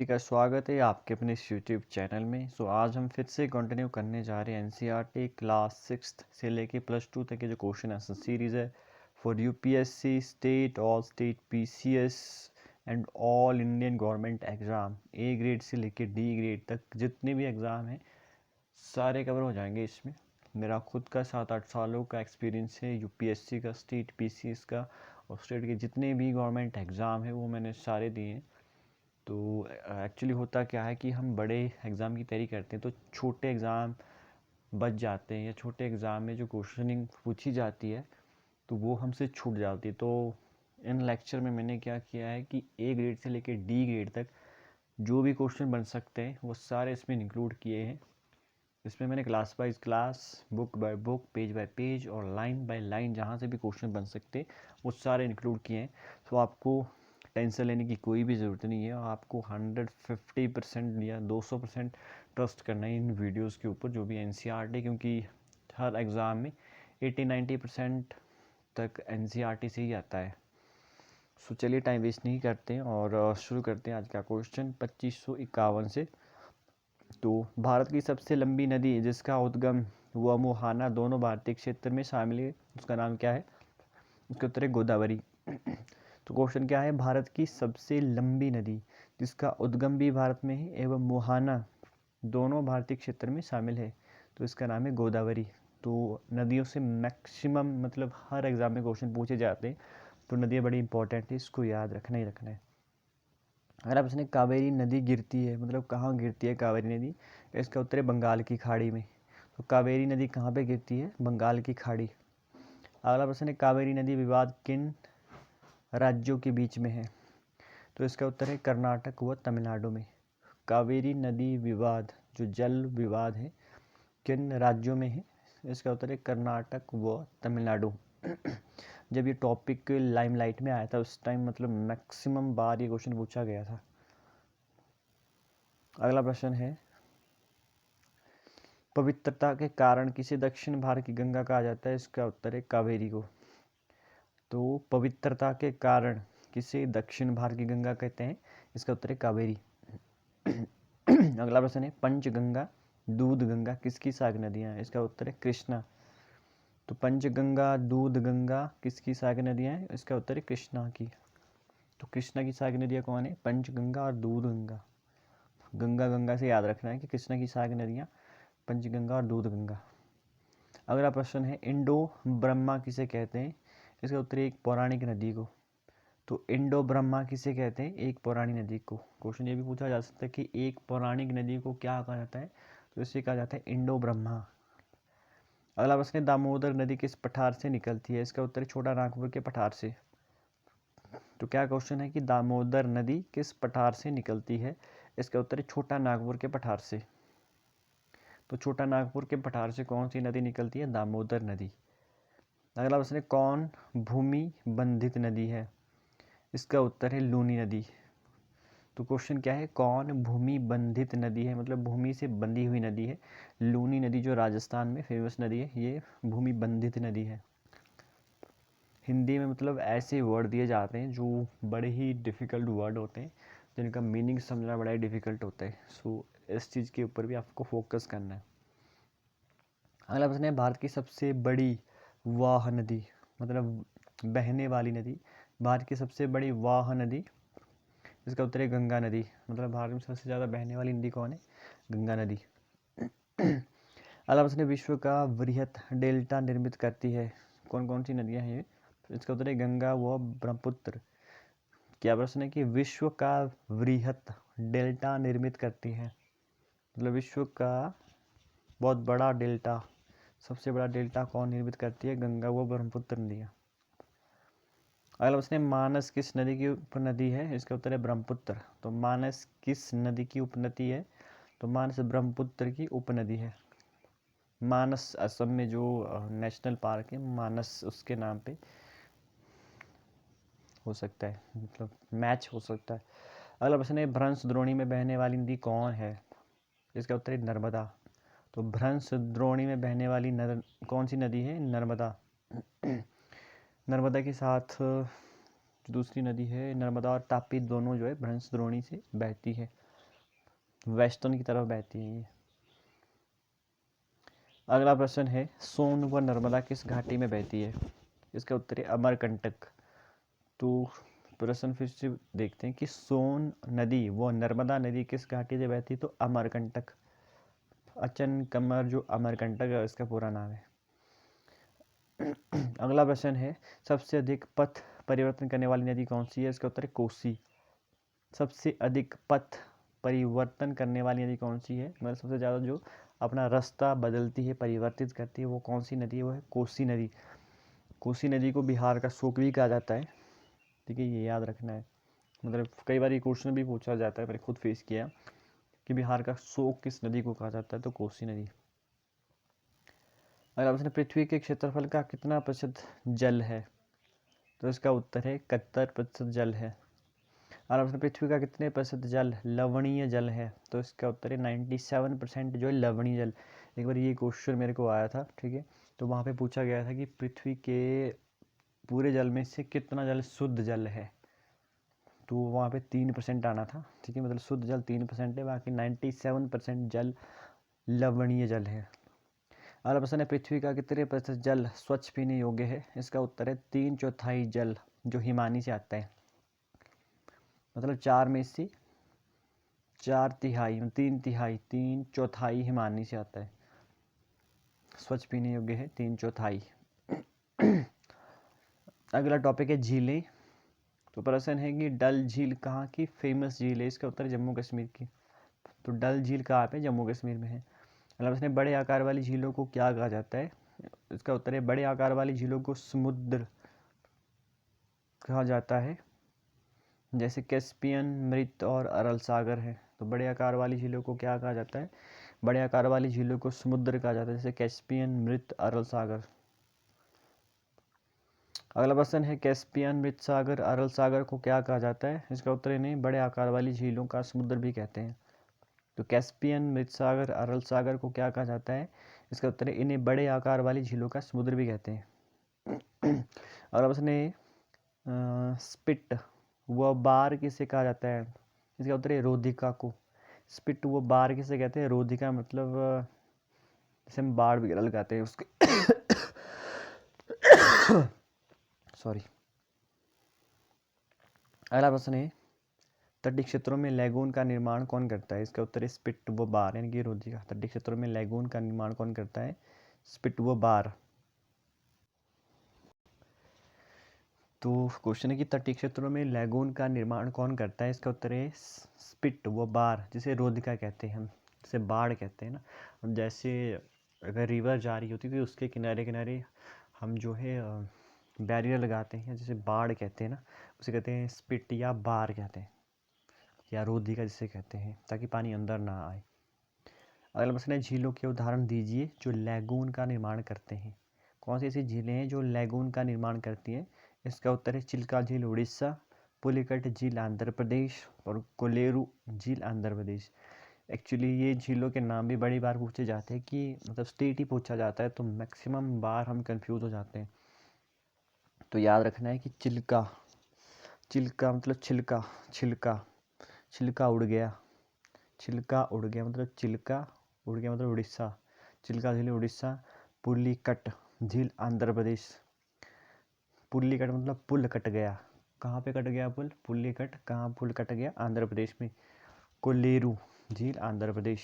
जी का स्वागत है आपके अपने इस यूट्यूब चैनल में। आज हम फिर से कंटिन्यू करने जा रहे हैं एनसीईआरटी क्लास 6 से लेके +2 तक के जो क्वेश्चन आंसर सीरीज़ है for UPSC state all state PCS and all Indian government exam A grade से लेके डी ग्रेड तक जितने भी एग्ज़ाम हैं सारे कवर हो जाएंगे इसमें। मेरा खुद का 7-8 सालों का एक्सपीरियंस है यूपीएससी का, स्टेट पीसीएस का और स्टेट के जितने भी गवर्नमेंट एग्ज़ाम है वो मैंने सारे दिए हैं। तो एक्चुअली होता क्या है कि हम बड़े एग्ज़ाम की तैयारी करते हैं तो छोटे एग्ज़ाम बच जाते हैं या छोटे एग्ज़ाम में जो क्वेश्चनिंग पूछी जाती है तो वो हमसे छूट जाती है। तो इन लेक्चर में मैंने क्या किया है कि ए ग्रेड से लेकर डी ग्रेड तक जो भी क्वेश्चन बन सकते हैं वो सारे इसमें इंक्लूड किए हैं। इसमें मैंने class wise class, book by book, page bye page और लाइन बाय लाइन जहाँ से भी क्वेश्चन बन सकते हैं वो सारे इंक्लूड किए हैं। तो आपको टेंशन लेने की कोई भी ज़रूरत नहीं है। आपको 150% या 200% ट्रस्ट करना है इन वीडियोस के ऊपर जो भी एनसीईआरटी, क्योंकि हर एग्ज़ाम में 80-90% तक एनसीईआरटी से ही आता है। सो चलिए टाइम वेस्ट नहीं करते हैं और शुरू करते हैं आज का क्वेश्चन 2551 से। तो भारत की सबसे लंबी नदी जिसका उद्गम व मुहाना दोनों भारतीय क्षेत्र में शामिल है उसका नाम क्या है? उसका उत्तर है गोदावरी। तो क्वेश्चन क्या है? भारत की सबसे लंबी नदी जिसका उद्गम भी भारत में है एवं मुहाना दोनों भारतीय क्षेत्र में शामिल है तो इसका नाम है गोदावरी। तो नदियों से मैक्सिमम मतलब हर एग्जाम में क्वेश्चन पूछे जाते हैं तो नदियाँ बड़ी इंपॉर्टेंट है, इसको याद रखना ही रखना है। अगर आप इसने कावेरी नदी गिरती है मतलब कहाँ गिरती है कावेरी नदी? इसका उत्तर है बंगाल की खाड़ी में। तो कावेरी नदी कहाँ पे गिरती है? बंगाल की खाड़ी। अगला प्रश्न है कावेरी नदी विवाद किन राज्यों के बीच में है? तो इसका उत्तर है कर्नाटक व तमिलनाडु में। कावेरी नदी विवाद जो जल विवाद है किन राज्यों में है? इसका उत्तर है कर्नाटक व तमिलनाडु। जब ये टॉपिक लाइमलाइट में आया था उस टाइम मतलब मैक्सिमम बार ये क्वेश्चन पूछा गया था। अगला प्रश्न है पवित्रता के कारण किसे दक्षिण भारत की गंगा कहा जाता है? इसका उत्तर है कावेरी को। तो पवित्रता के कारण किसे दक्षिण भारत की गंगा कहते हैं? इसका उत्तर है कावेरी। अगला प्रश्न है पंचगंगा दूध गंगा किसकी सहायक नदियां हैं? इसका उत्तर है कृष्णा। तो पंचगंगा दूध गंगा किसकी सहायक नदियां हैं? इसका उत्तर है कृष्णा की। तो कृष्णा की सहायक नदियां कौन है? पंचगंगा और दूध गंगा। गंगा गंगा से याद रखना है कि कृष्णा की सहायक नदियां पंचगंगा और दूध गंगा। अगला प्रश्न है इंडो ब्रह्मा किसे कहते हैं? इसका उत्तर है एक पौराणिक नदी को। तो इंडो ब्रह्मा किसे कहते हैं? एक पौराणिक नदी को। क्वेश्चन ये भी पूछा जा सकता है कि एक पौराणिक नदी को क्या कहा जाता है? तो इसे कहा जाता है इंडो ब्रह्मा। अगला प्रश्न है दामोदर नदी किस पठार से निकलती है? इसका उत्तर है छोटा नागपुर के पठार से। तो क्या क्वेश्चन है कि दामोदर नदी किस पठार से निकलती है? इसका उत्तर है छोटा नागपुर के पठार से। तो छोटा नागपुर के पठार से कौन सी नदी निकलती है? दामोदर नदी। अगला प्रश्न है कौन भूमि बंधित नदी है? इसका उत्तर है लूनी नदी। तो क्वेश्चन क्या है? कौन भूमि बंधित नदी है मतलब भूमि से बंधी हुई नदी है? लूनी नदी जो राजस्थान में फेमस नदी है ये भूमि बंधित नदी है। हिंदी में मतलब ऐसे वर्ड दिए जाते हैं जो बड़े ही डिफ़िकल्ट वर्ड होते हैं जिनका मीनिंग समझना बड़ा ही डिफ़िकल्ट होता है। सो इस चीज़ के ऊपर भी आपको फोकस करना है। अगला प्रश्न है भारत की सबसे बड़ी वाह नदी मतलब बहने वाली नदी, भारत की सबसे बड़ी वाह नदी? इसका उत्तर है गंगा नदी। मतलब भारत में सबसे ज़्यादा बहने वाली नदी कौन है? गंगा नदी। अगला प्रश्न है विश्व का वृहत डेल्टा निर्मित करती है? कौन कौन सी नदियाँ हैं ये? इसका उत्तर है गंगा व ब्रह्मपुत्र। क्या प्रश्न है कि विश्व का वृहत डेल्टा निर्मित करती है? मतलब विश्व का बहुत बड़ा डेल्टा, सबसे बड़ा डेल्टा कौन निर्मित करती है? गंगा व ब्रह्मपुत्र नदियाँ। अगला प्रश्न है मानस किस नदी की उपनदी है? इसका उत्तर है ब्रह्मपुत्र। तो मानस किस नदी की उपनदी है? तो मानस ब्रह्मपुत्र की उपनदी है। मानस असम में जो नेशनल पार्क है मानस उसके नाम पे हो सकता है, मतलब मैच हो सकता है। अगला प्रश्न है भ्रंश द्रोणी में बहने वाली नदी कौन है? इसका उत्तर है नर्मदा। तो भ्रंश द्रोणी में बहने वाली कौन सी नदी है? नर्मदा। नर्मदा के साथ दूसरी नदी है नर्मदा और तापी दोनों जो है भ्रंश द्रोणी से बहती है। वेस्टर्न की तरफ बहती है ये। अगला प्रश्न है, सोन व नर्मदा किस घाटी में बहती है? इसका उत्तर है अमरकंटक। तो प्रश्न फिर से देखते हैं कि सोन नदी व नर्मदा नदी किस घाटी से बहती है? तो अमरकंटक। अचन कमर जो अमरकंटक है इसका पूरा नाम है। अगला प्रश्न है, सबसे अधिक पथ परिवर्तन करने वाली नदी कौन सी है? इसका उत्तर है कोसी। सबसे अधिक पथ परिवर्तन करने वाली नदी कौन सी है? मतलब सबसे ज़्यादा जो अपना रास्ता बदलती है, परिवर्तित करती है, वो कौन सी नदी है? वो है कोसी नदी। कोसी नदी को बिहार का शोक भी कहा जाता है। ठीक है, ये याद रखना है। मतलब कई बार ये क्वेश्चन भी पूछा जाता है, मैंने खुद फेस किया कि बिहार का शोक किस नदी को कहा जाता है? तो कोसी नदी। अगला प्रश्न, पृथ्वी के क्षेत्रफल का कितना प्रतिशत जल है? तो इसका उत्तर है 71% जल है। अगला प्रश्न, पृथ्वी का कितने प्रतिशत जल लवणीय जल है? तो इसका उत्तर है 97% जो है लवणीय जल। एक बार ये क्वेश्चन मेरे को आया था, ठीक है, तो वहाँ पे पूछा गया था कि पृथ्वी के पूरे जल में से कितना जल शुद्ध जल है? तो वहाँ पे 3% आना था। ठीक है, मतलब शुद्ध जल 3% है, बाकी 97% जल लवणीय जल है। अगला प्रश्न है, पृथ्वी का कितने प्रतिशत जल स्वच्छ पीने योग्य है? इसका उत्तर है 3/4 जल जो हिमानी से आता है। मतलब 4 में से 4/3, 3/3, 3/4 हिमानी से आता है। स्वच्छ पीने योग्य है 3/4। अगला टॉपिक है झीलें। तो प्रश्न है कि डल झील कहाँ की फेमस झील है? इसका उत्तर है जम्मू कश्मीर की। तो डल झील कहाँ पे? जम्मू कश्मीर में है। अगला प्रश्न है, बड़े आकार वाली झीलों को क्या कहा जाता है? इसका उत्तर है बड़े आकार वाली झीलों को समुद्र कहा जाता है। जैसे कैस्पियन, मृत और अरल सागर है। तो बड़े आकार वाली झीलों को क्या कहा जाता है? बड़े आकार वाली झीलों को समुद्र कहा जाता है, जैसे कैस्पियन, मृत, अरल सागर। अगला प्रश्न है, कैस्पियन, मृत सागर, अरल सागर को क्या कहा जाता है? इसका उत्तर है नहीं, बड़े आकार वाली झीलों का समुद्र भी कहते हैं। तो कैस्पियन, मृत सागर, अरल सागर को क्या कहा जाता है? इसका उत्तर है इन्हें बड़े आकार वाली झीलों का समुद्र भी कहते हैं। अगला प्रश्न है, स्पिट व बार किसे कहा जाता है? इसका उत्तर है रोधिका को। स्पिट व बार किसे कहते हैं? रोधिका, मतलब जैसे हम बाढ़ वगैरह लगाते हैं उसके सॉरी। अगला प्रश्न है, तटीय क्षेत्रों में लैगून का निर्माण कौन करता है? इसका उत्तर है स्पिट व बार, यानी कि रोधिका। तटीय क्षेत्रों में लैगून का निर्माण कौन करता है? स्पिट व बार। तो क्वेश्चन है कि तटीय क्षेत्रों में लैगून का निर्माण कौन करता है? इसका उत्तर है स्पिट व बार, जिसे रोधिका कहते हैं हम, जिसे बाढ़ कहते हैं ना। अब जैसे अगर रिवर जा रही होती है तो उसके किनारे किनारे हम जो है बैरियर लगाते हैं, जिसे बाढ़ कहते हैं ना, उसे कहते हैं स्पिट या बार कहते हैं, या रोधिका जिसे कहते हैं, ताकि पानी अंदर ना आए। अगला प्रश्न है, झीलों के उदाहरण दीजिए जो लैगून का निर्माण करते हैं। कौन सी ऐसी झीलें हैं जो लैगून का निर्माण करती हैं? इसका उत्तर है चिल्का झील उड़ीसा, पुलिकट झील आंध्र प्रदेश और कोलेरू झील आंध्र प्रदेश। एक्चुअली ये झीलों के नाम भी बड़ी बार पूछे जाते हैं, कि मतलब स्टेट ही पूछा जाता है तो मैक्सिमम बार हम कंफ्यूज हो जाते हैं। तो याद रखना है कि चिल्का, चिल्का मतलब छिलका, छिलका, छिलका उड़ गया, छिलका उड़ गया मतलब चिल्का उड़ गया मतलब उड़ीसा, चिल्का झील उड़ीसा। पुलिकट झील आंध्र प्रदेश, पुलिकट मतलब पुल कट गया, कहाँ पे कट गया पुल? पुलिकट, कहाँ पुल कट गया? आंध्र प्रदेश में। कोलेरू झील आंध्र प्रदेश।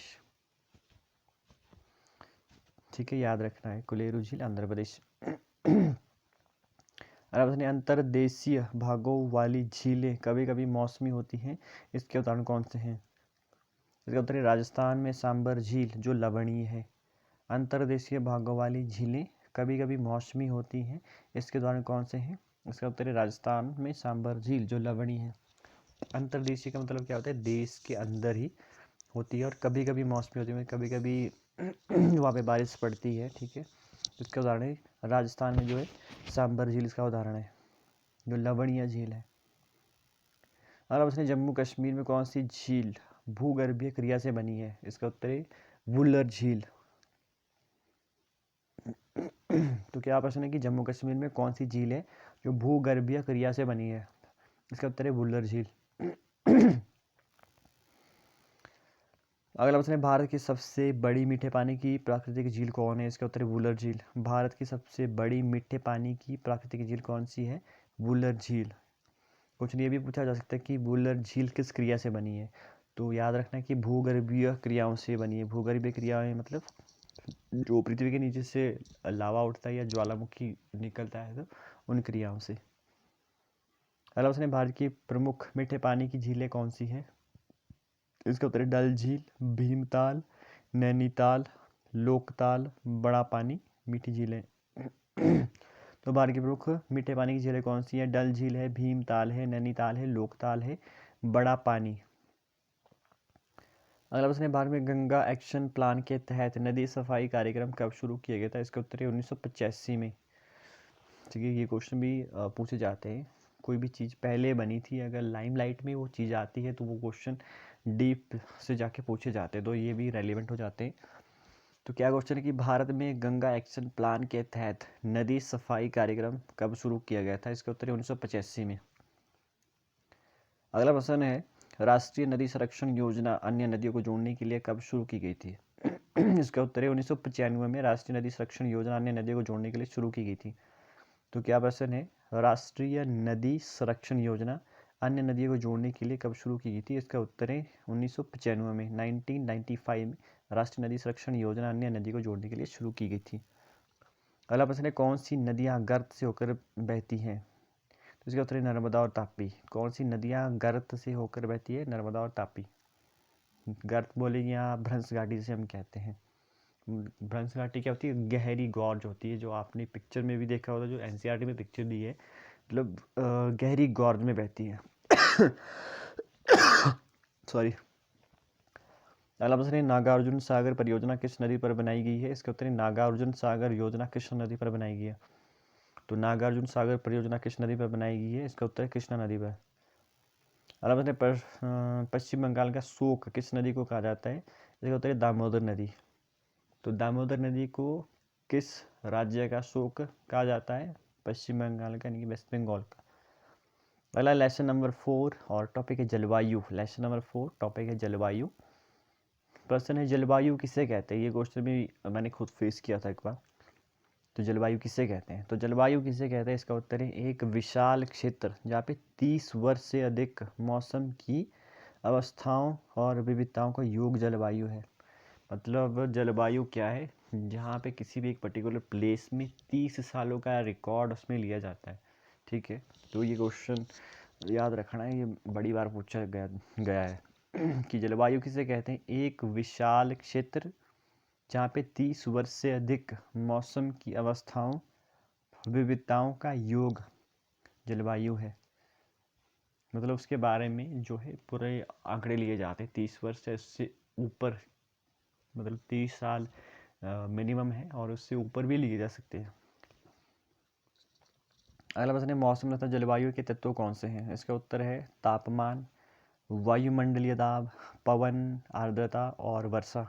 ठीक है, याद रखना है, कोलेरू झील आंध्र प्रदेश। अंतर्देशीय भागों वाली झीलें कभी कभी मौसमी होती हैं, इसके उदाहरण कौन से हैं? इसका उत्तर है राजस्थान में सांबर झील जो लवणीय है। अंतर्देशीय भागों वाली झीलें कभी कभी मौसमी होती हैं, इसके उदाहरण कौन से हैं? इसका उत्तर है राजस्थान में सांबर झील जो लवणीय है। अंतर्देशीय का मतलब क्या होता है? देश के अंदर ही होती है और कभी कभी मौसमी होती है, कभी कभी वहाँ पे बारिश पड़ती है। ठीक है, इसका उदाहरण है राजस्थान में जो है सांबर झील, इसका उदाहरण है जो लवणीय झील है। अगर उसने जम्मू कश्मीर में कौन सी झील भूगर्भीय क्रिया से बनी है? इसका उत्तर है वुलर झील। तो क्या प्रश्न है कि जम्मू कश्मीर में कौन सी झील है जो भूगर्भीय क्रिया से बनी है? इसका उत्तर है वुलर झील। अगला प्रश्न है, भारत की सबसे बड़ी मीठे पानी की प्राकृतिक झील कौन है? इसका उत्तर है वुलर झील। भारत की सबसे बड़ी मीठे पानी की प्राकृतिक झील कौन सी है? वुलर झील। क्वेश्चन ये भी पूछा जा सकता है कि वुलर झील किस क्रिया से बनी है? तो याद रखना कि भूगर्भीय क्रियाओं से बनी है। भूगर्भीय क्रियाएं मतलब जो पृथ्वी के नीचे से लावा उठता है या ज्वालामुखी निकलता है, तो उन क्रियाओं से। अगला प्रश्न है, भारत की प्रमुख मीठे पानी की झीलें कौन सी हैं? इसका उत्तर है डल झील, भीमताल, नैनीताल, लोकताल, बड़ा पानी, मीठी झीलें। तो भारत की प्रमुख मीठे पानी की झीलें कौन सी हैं? डल झील है, भीमताल है, नैनीताल है, लोकताल है, बड़ा पानी। अगला प्रश्न है, भारत में गंगा एक्शन प्लान के तहत नदी सफाई कार्यक्रम कब शुरू किया गया था? इसका उत्तर है 1985 में। ठीक है, ये क्वेश्चन भी पूछे जाते हैं। कोई भी चीज़ पहले बनी थी, अगर लाइमलाइट में वो चीज़ आती है तो वो क्वेश्चन डीप से जाके पूछे जाते हैं, तो ये भी रेलिवेंट हो जाते हैं। तो क्या क्वेश्चन है कि भारत में गंगा एक्शन प्लान के तहत नदी सफाई कार्यक्रम कब शुरू किया गया था? इसका उत्तर है 1985 में। अगला प्रश्न है, राष्ट्रीय नदी संरक्षण योजना अन्य नदियों को जोड़ने के लिए कब शुरू की गई थी? इसका उत्तर है 1995 में राष्ट्रीय नदी संरक्षण योजना अन्य नदियों को जोड़ने के लिए शुरू की गई थी। तो क्या प्रश्न है, राष्ट्रीय नदी संरक्षण योजना अन्य नदियों को जोड़ने के लिए कब शुरू की गई थी? इसका उत्तर है 1995 में, 1995 में राष्ट्रीय नदी संरक्षण योजना अन्य नदी को जोड़ने के लिए शुरू की गई थी। अगला प्रश्न है, कौन सी नदियां गर्त से होकर बहती हैं? तो इसका उत्तर है नर्मदा और तापी। कौन सी नदियां गर्त से होकर बहती है? नर्मदा और तापी। गर्त बोले या भ्रंश घाटी जिसे हम कहते हैं। भ्रंश घाटी क्या होती है? गहरी गॉर्ज होती है, जो आपने पिक्चर में भी देखा होगा, जो एनसीईआरटी में पिक्चर दी है, मतलब गहरी गॉर्ज में बहती है। सॉरी। अगला प्रश्न है, नागार्जुन सागर परियोजना किस नदी पर बनाई गई है? इसका उत्तर है नागार्जुन सागर योजना किस नदी पर बनाई गई है? तो नागार्जुन सागर परियोजना किस नदी पर बनाई गई है? इसका उत्तर है कृष्णा नदी पर। अगला प्रश्न है, पश्चिम बंगाल का शोक किस नदी को कहा जाता है? इसका उत्तर है दामोदर नदी। तो दामोदर नदी को किस राज्य का शोक कहा जाता है? पश्चिम बंगाल का, यानी कि वेस्ट बंगाल का। अगला लेसन नंबर 4 और टॉपिक है जलवायु। लेसन नंबर 4 टॉपिक है जलवायु। प्रश्न है, जलवायु किसे कहते हैं? ये क्वेश्चन भी मैंने खुद फेस किया था एक बार। तो जलवायु किसे कहते हैं? तो जलवायु किसे कहते हैं, इसका उत्तर है एक विशाल क्षेत्र जहाँ पे 30 वर्ष से अधिक मौसम की अवस्थाओं और विविधताओं का योग जलवायु है। मतलब जलवायु क्या है? जहाँ पे किसी भी एक पर्टिकुलर प्लेस में 30 सालों का रिकॉर्ड उसमें लिया जाता है। ठीक है, तो ये क्वेश्चन याद रखना है, ये बड़ी बार पूछा गया है कि जलवायु किसे कहते हैं? एक विशाल क्षेत्र जहाँ पे 30 वर्ष से अधिक मौसम की अवस्थाओं विविधताओं का योग जलवायु है। मतलब उसके बारे में जो है पूरे आंकड़े लिए जाते हैं, 30 वर्ष से उससे ऊपर, मतलब 30 साल मिनिमम है और उससे ऊपर भी लिए जा सकते हैं। अगला प्रश्न है, मौसम तथा जलवायु के तत्व कौन से हैं? इसका उत्तर है तापमान, वायुमंडलीय दाब, पवन, आर्द्रता और वर्षा।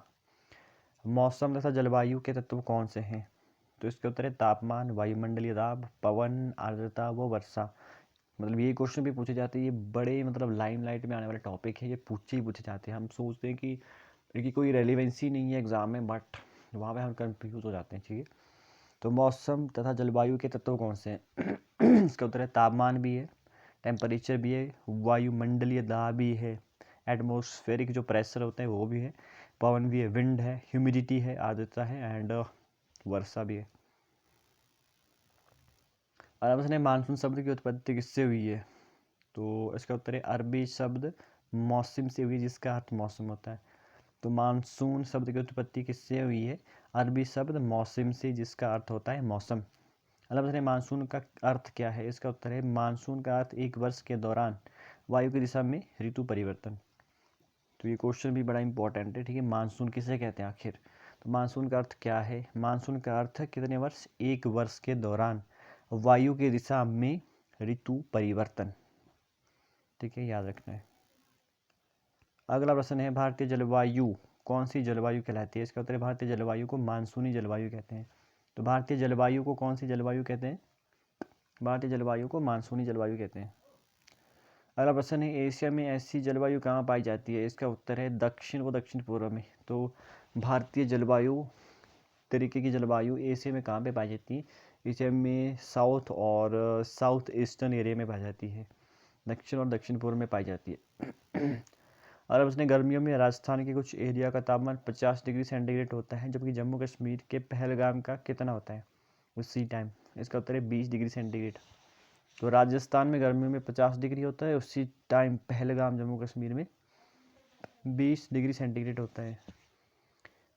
मौसम तथा जलवायु के तत्व कौन से हैं? तो इसके उत्तर है तापमान, वायुमंडलीय दाब, पवन, आर्द्रता व वर्षा। मतलब ये क्वेश्चन भी पूछे जाते हैं, ये बड़े मतलब लाइमलाइट में आने वाले टॉपिक है, ये पूछे जाते हैं। हम सोचते हैं कि इनकी कोई रेलिवेंसी नहीं है एग्जाम में, बट वहाँ पे हम कंफ्यूज हो जाते हैं। ठीक है, तो मौसम तथा जलवायु के तत्व कौन से हैं? इसका उत्तर है तापमान भी है, टेम्परेचर भी है, वायुमंडलीय दाब भी है, एटमॉस्फेरिक जो प्रेशर होते हैं वो भी है, पवन भी है, विंड है, ह्यूमिडिटी है, आर्द्रता है एंड वर्षा भी है। अगला प्रश्न है, मानसून शब्द की उत्पत्ति किससे हुई है? तो इसका उत्तर है अरबी शब्द मौसम से हुई, जिसका अर्थ मौसम होता है। तो मानसून शब्द की उत्पत्ति किससे हुई है? अरबी शब्द मौसम से, जिसका अर्थ होता है मौसम। अगला प्रश्न है, मानसून का अर्थ क्या है? इसका उत्तर है मानसून का अर्थ एक वर्ष के दौरान वायु की दिशा में ऋतु परिवर्तन। तो ये क्वेश्चन भी बड़ा इंपॉर्टेंट है। ठीक है, मानसून किसे कहते हैं आखिर? तो मानसून का अर्थ क्या है? मानसून का अर्थ है कितने वर्ष? एक वर्ष के दौरान वायु की दिशा में ऋतु परिवर्तन। ठीक है, याद रखना है। अगला प्रश्न है, भारतीय जलवायु कौन सी जलवायु कहलाती है? इसका उत्तर है भारतीय जलवायु को मानसूनी जलवायु कहते हैं। तो भारतीय जलवायु को कौन सी जलवायु कहते हैं? भारतीय जलवायु को मानसूनी जलवायु कहते हैं। अगला प्रश्न है एशिया में ऐसी जलवायु कहाँ पाई जाती है? इसका उत्तर है दक्षिण व दक्षिण पूर्व में। तो भारतीय जलवायु तरीके की जलवायु एशिया में कहाँ पे पाई जाती है? एशिया में साउथ और साउथ ईस्टर्न एरिया में पाई जाती है, दक्षिण और दक्षिण पूर्व में पाई जाती है। और उसने गर्मियों में राजस्थान के कुछ एरिया का तापमान 50 डिग्री सेंटीग्रेड होता है, जबकि जम्मू कश्मीर के पहलगाम का कितना होता है उसी टाइम? इसका उत्तर है 20 डिग्री सेंटीग्रेड। तो राजस्थान में गर्मियों में 50 डिग्री होता है, उसी टाइम पहलगाम जम्मू कश्मीर में 20 डिग्री सेंटीग्रेड होता है।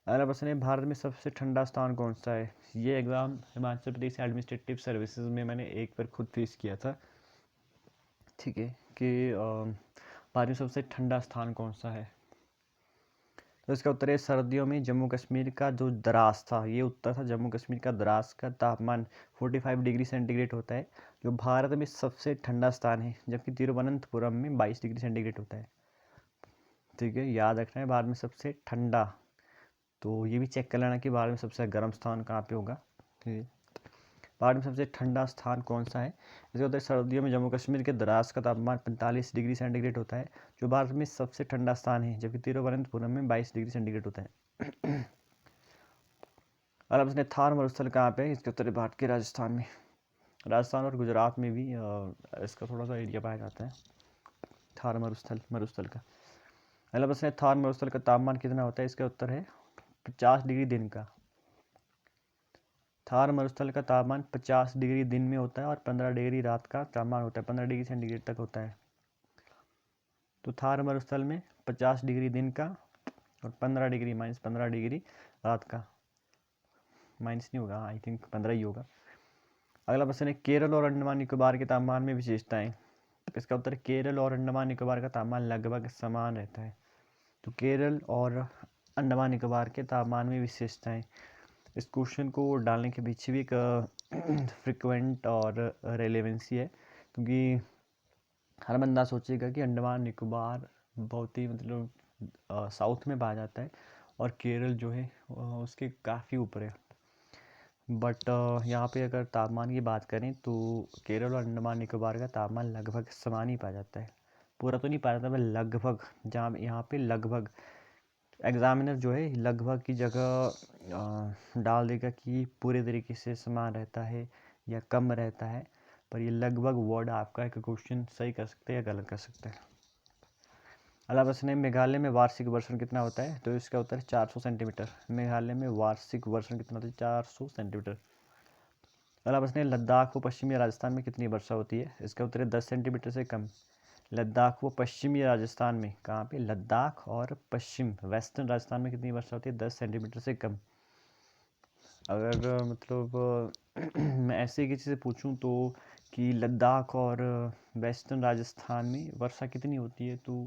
अगला प्रश्न है भारत में सबसे ठंडा स्थान कौन सा है? ये exam Himachal Pradesh administrative services में मैंने एक बार खुद फेस किया था, ठीक है, कि भारत में सबसे ठंडा स्थान कौन सा है? तो इसका उत्तर है सर्दियों में जम्मू कश्मीर का जो द्रास था, ये उत्तर था, जम्मू कश्मीर का द्रास का तापमान 45 डिग्री सेंटीग्रेड होता है, जो भारत में सबसे ठंडा स्थान है, जबकि तिरुवनंतपुरम में 22 डिग्री सेंटीग्रेड होता है। ठीक है, याद रखना है भारत में सबसे ठंडा। तो ये भी चेक कर लेना कि भारत में सबसे गर्म स्थान कहाँ पे होगा। भारत में सबसे ठंडा स्थान कौन सा है? इसका उत्तर सर्दियों में जम्मू कश्मीर के द्रास का तापमान 45 डिग्री सेंटीग्रेड होता है, जो भारत में सबसे ठंडा स्थान है, जबकि तिरुवनंतपुरम में 22 डिग्री सेंटीग्रेड होता है। और अब इसने थार मरुस्थल कहाँ पे है? इसके उत्तर भारत के राजस्थान में। राजस्थान और गुजरात में भी इसका थोड़ा सा एरिया पाया जाता है, थार मरुस्थल का। अगला प्रश्न है थार मरुस्थल का तापमान कितना होता है? इसका उत्तर है 50 डिग्री दिन का। थार मरुस्थल का तापमान 50 डिग्री दिन में होता है और 15 डिग्री रात का तापमान होता है, 15 डिग्री सेंटीग्रेड तक होता है। तो थार मरुस्थल में 50 डिग्री दिन का और 15 डिग्री -15 डिग्री रात का। माइनस नहीं होगा, आई थिंक 15 ही होगा। अगला प्रश्न है केरल और अंडमान निकोबार के तापमान में विशेषताएं। इसका उत्तर केरल और अंडमान निकोबार का तापमान लगभग समान रहता है। तो केरल और अंडमान निकोबार के तापमान में विशेषताएं, इस क्वेश्चन को डालने के पीछे भी एक फ्रिक्वेंट और रेलेवेंसी है, क्योंकि हर बंदा सोचेगा कि अंडमान निकोबार बहुत ही मतलब साउथ में पाया जाता है और केरल जो है उसके काफ़ी ऊपर है। बट यहाँ पे अगर तापमान की बात करें तो केरल और अंडमान निकोबार का तापमान लगभग समान ही पाया जाता है। पूरा तो नहीं पाया जाता, पर लगभग, जहाँ यहाँ पे लगभग एग्जामिनर जो है लगभग की जगह डाल देगा कि पूरे तरीके से समान रहता है या कम रहता है, पर ये लगभग वर्ड आपका एक क्वेश्चन सही कर सकते हैं या गलत कर सकते हैं। अगला प्रश्न है मेघालय में वार्षिक वर्षण कितना होता है? तो इसका उत्तर 400 सेंटीमीटर। मेघालय में वार्षिक वर्षण कितना होता है? 400 सेंटीमीटर। अगला प्रश्न है लद्दाख व पश्चिमी राजस्थान में कितनी वर्षा होती है? इसका उत्तर है 10 सेंटीमीटर से कम। लद्दाख व पश्चिमी राजस्थान में, कहाँ पे? लद्दाख और पश्चिम वेस्टर्न राजस्थान में कितनी वर्षा होती है? 10 सेंटीमीटर से कम। अगर मतलब मैं ऐसे किसी से पूछूं तो कि लद्दाख और वेस्टर्न राजस्थान में वर्षा कितनी होती है, तो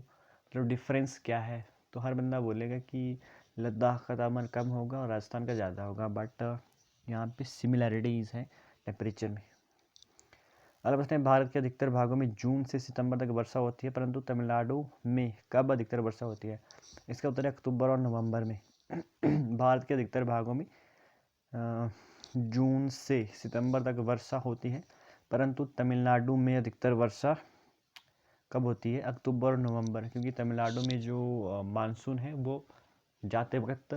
मतलब डिफरेंस क्या है, तो हर बंदा बोलेगा कि लद्दाख का तापमान कम होगा और राजस्थान का ज़्यादा होगा, बट यहाँ पे सिमिलैरिटीज़ हैं टेम्परेचर में। अगला प्रश्न है भारत के अधिकतर भागों में जून से सितंबर तक वर्षा होती है, परंतु तमिलनाडु में कब अधिकतर वर्षा होती है? इसका उत्तर है अक्टूबर और नवंबर में। भारत के अधिकतर भागों में जून से सितंबर तक वर्षा होती है, परंतु तमिलनाडु में अधिकतर वर्षा कब होती है? अक्टूबर और नवंबर, क्योंकि तमिलनाडु में जो मानसून है वो जाते वक्त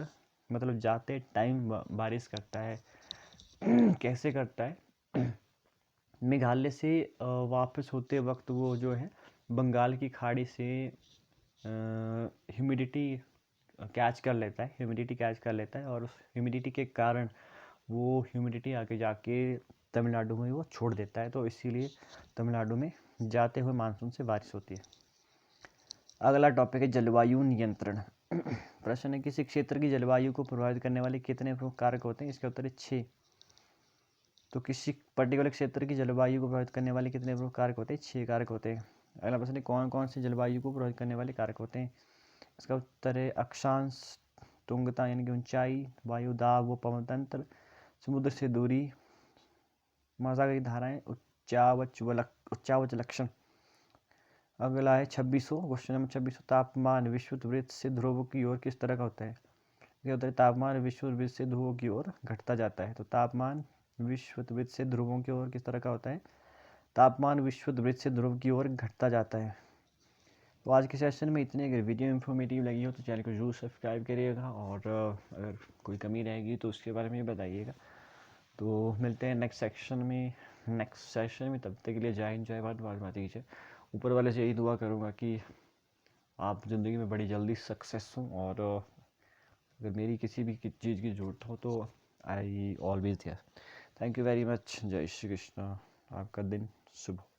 मतलब जाते टाइम बारिश करता है। कैसे करता है? मेघालय से वापस होते वक्त वो जो है बंगाल की खाड़ी से ह्यूमिडिटी कैच कर लेता है, ह्यूमिडिटी कैच कर लेता है, और उस ह्यूमिडिटी के कारण वो ह्यूमिडिटी आके जाके तमिलनाडु में वो छोड़ देता है, तो इसीलिए तमिलनाडु में जाते हुए मानसून से बारिश होती है। अगला टॉपिक है जलवायु नियंत्रण। प्रश्न है किसी क्षेत्र की जलवायु को प्रभावित करने वाले कितने प्रमुख कारक होते हैं? इसका उत्तर है 6। तो किसी पर्टिकुलर क्षेत्र की जलवायु को प्रभावित करने वाले कितने प्रमुख कारक होते हैं? 6 कारक होते हैं। अगला प्रश्न है कौन कौन से जलवायु को प्रभावित करने वाले कारक होते हैं? इसका उत्तर है अक्षांश, तुंगता यानी कि ऊंचाई, वायु दाब व पवन तंत्र, समुद्र से दूरी, महासागर की धाराएं, उच्चावच लक्षण। अगला है 2600, क्वेश्चन नंबर 2600, तापमान विषुववृत्त से ध्रुव की ओर किस तरह का होता है? ये होता है तापमान विषुववृत्त से ध्रुवों की ओर घटता जाता है। तो तापमान विषुववृत्त से ध्रुवों की ओर किस तरह का होता है? तापमान विश्व वृत्त से ध्रुव की ओर घटता जाता है। तो आज के सेशन में इतने। अगर वीडियो इन्फॉर्मेटिव लगी हो तो चैनल को जरूर सब्सक्राइब करिएगा, और अगर कोई कमी रहेगी तो उसके बारे में बताइएगा। तो मिलते हैं नेक्स्ट सेशन में। तब तक के लिए जय हिंद, जय भारत, भारत माता की जय। ऊपर वाले से यही दुआ करूँगा कि आप ज़िंदगी में बड़ी जल्दी सक्सेस हों, और अगर मेरी किसी भी चीज़ की ज़रूरत हो तो I always there. Thank you very much. जय श्री कृष्ण। आपका दिन शुभ हो।